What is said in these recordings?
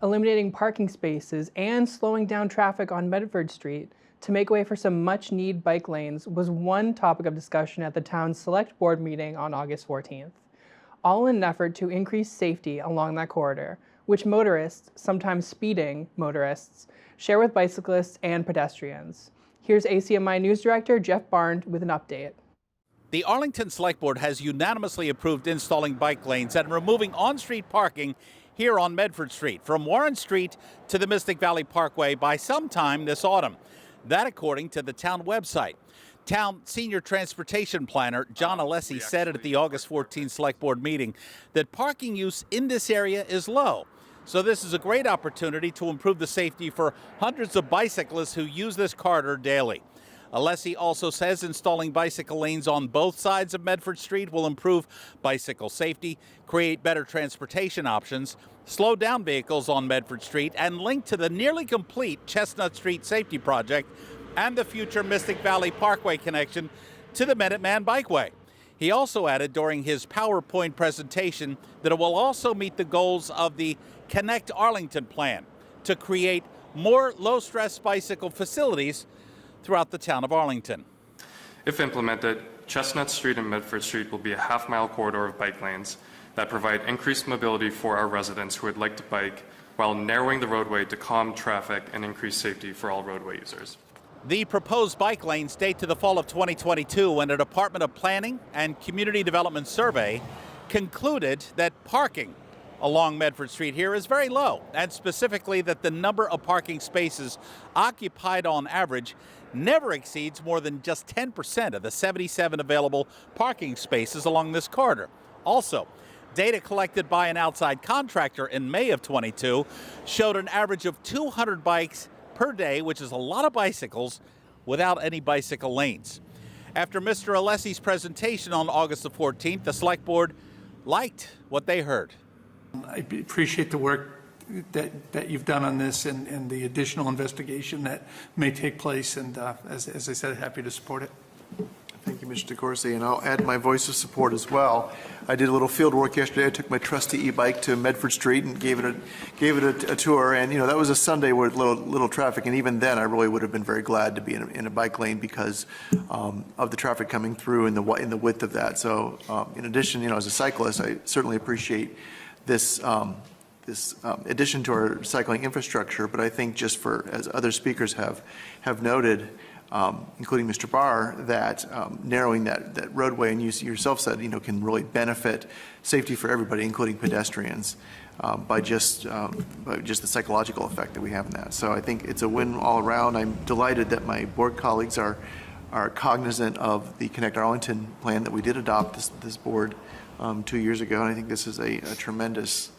eliminating parking spaces and slowing down traffic on Medford Street to make way for some much-needed bike lanes was one topic of discussion at the town's select board meeting on August 14th, all in an effort to increase safety along that corridor, which motorists, sometimes speeding motorists, share with bicyclists and pedestrians. Here's ACMi News Director Jeff Barnes with an update. The Arlington Select Board has unanimously approved installing bike lanes and removing on-street parking here on Medford Street from Warren Street to the Mystic Valley Parkway by sometime this autumn. That according to the town website. Town Senior Transportation Planner John Alessi said at the August 14th Select Board meeting that parking use in this area is low. So this is a great opportunity to improve the safety for hundreds of bicyclists who use this corridor daily. Alessi also says installing bicycle lanes on both sides of Medford Street will improve bicycle safety, create better transportation options, slow down vehicles on Medford Street, and link to the nearly complete Chestnut Street safety project and the future Mystic Valley Parkway connection to the Minuteman Bikeway. He also added during his PowerPoint presentation that it will also meet the goals of the Connect Arlington plan to create more low-stress bicycle facilities throughout the town of Arlington. If implemented, Chestnut Street and Medford Street will be a half-mile corridor of bike lanes that provide increased mobility for our residents who would like to bike while narrowing the roadway to calm traffic and increase safety for all roadway users. The proposed bike lanes date to the fall of 2022 when a Department of Planning and Community Development survey concluded that parking along Medford Street here is very low, and specifically that the number of parking spaces occupied on average never exceeds more than just 10% of the 77 available parking spaces along this corridor. Also, data collected by an outside contractor in May of 22 showed an average of 200 bikes per day, which is a lot of bicycles, without any bicycle lanes. After Mr. Alessi's presentation on August the 14th, the Select Board liked what they heard. I appreciate the work that you've done on this and the additional investigation that may take place, and as I said, happy to support it. Thank you, Mr. DeCourcy, and I'll add my voice of support as well. I did a little field work yesterday. I took my trusty e-bike to Medford Street and gave it a tour, and you know that was a Sunday with little traffic, and even then I really would have been very glad to be in a bike lane because of the traffic coming through and the width of that. So in addition, you know, as a cyclist, I certainly appreciate this addition to our cycling infrastructure, but I think just as other speakers have noted, including Mr. Barr, that narrowing that roadway, and you yourself said, you know, can really benefit safety for everybody, including pedestrians, by just the psychological effect that we have in that. So I think it's a win all around. I'm delighted that my board colleagues are cognizant of the Connect Arlington plan that we did adopt this board 2 years ago, and I think this is a tremendous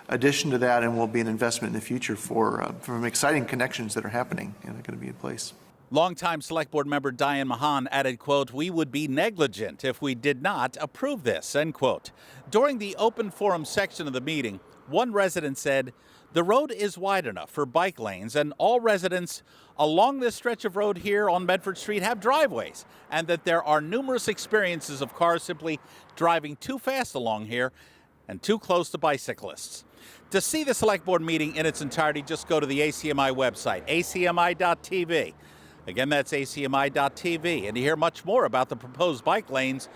addition to that, and will be an investment in the future for exciting connections that are happening and are going to be in place. Longtime Select Board member Diane Mahan added, quote, "We would be negligent if we did not approve this," end quote. During the open forum section of the meeting, one resident said, "The road is wide enough for bike lanes, and all residents along this stretch of road here on Medford Street have driveways, and that there are numerous experiences of cars simply driving too fast along here and too close to bicyclists." To see the Select Board meeting in its entirety, just go to the ACMi website, acmi.tv. Again, that's acmi.tv. And to hear much more about the proposed bike lanes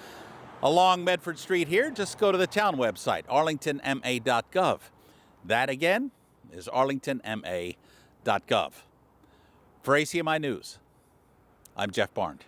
along Medford Street here, just go to the town website, arlingtonma.gov. That, again, is arlingtonma.gov. For ACMi News, I'm Jeff Barnes.